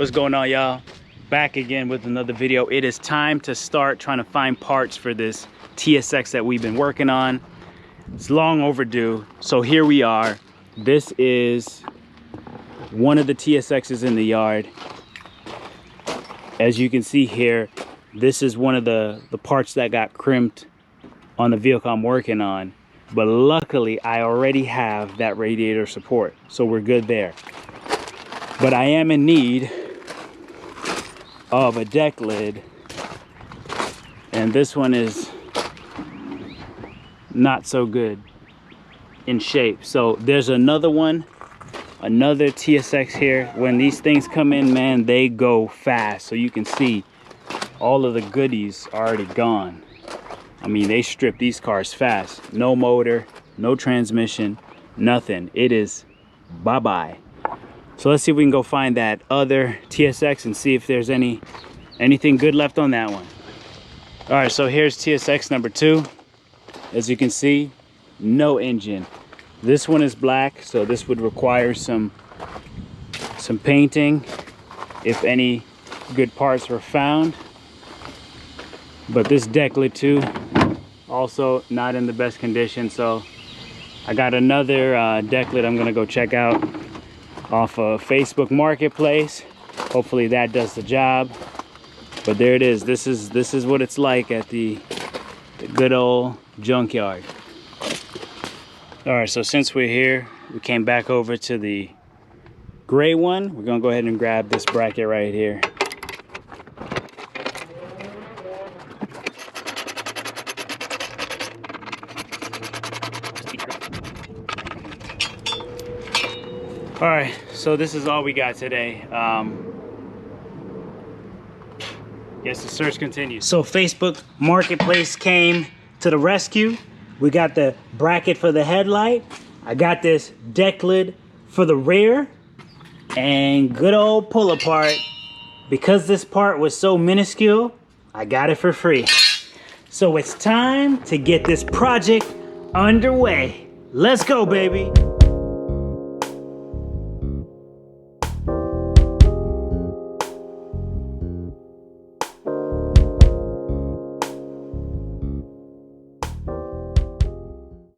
What's going on, y'all? Back again with another video. It is time to start trying to find parts for this TSX that we've been working on. It's long overdue, so here we are. This is one of the TSXs in the yard. As you can see here, this is one of the parts that got crimped on the vehicle I'm working on. But luckily, I already have that radiator support, so we're good there. But I am in need of a deck lid, and this one is not so good in shape. So there's another one, another TSX here. When these things come in, man, they go fast. So you can see all of the goodies are already gone. I mean, they strip these cars fast. No motor, no transmission, nothing. It is bye-bye. So let's see if we can go find that other TSX and see if there's anything good left on that one. All right, so here's TSX number 2. As you can see, no engine. This one is black, so this would require some painting if any good parts were found. But this deck lid too, also not in the best condition. So I got another deck lid I'm gonna go check out off of Facebook Marketplace. Hopefully that does the job. But there it is. This is what it's like at the good old junkyard. All right, so since we're here, we came back over to the gray one. We're gonna go ahead and grab this bracket right here. All right, so this is all we got today. Yes, the search continues. So Facebook Marketplace came to the rescue. We got the bracket for the headlight. I got this deck lid for the rear, and good old pull apart. Because this part was so minuscule, I got it for free. So it's time to get this project underway. Let's go, baby.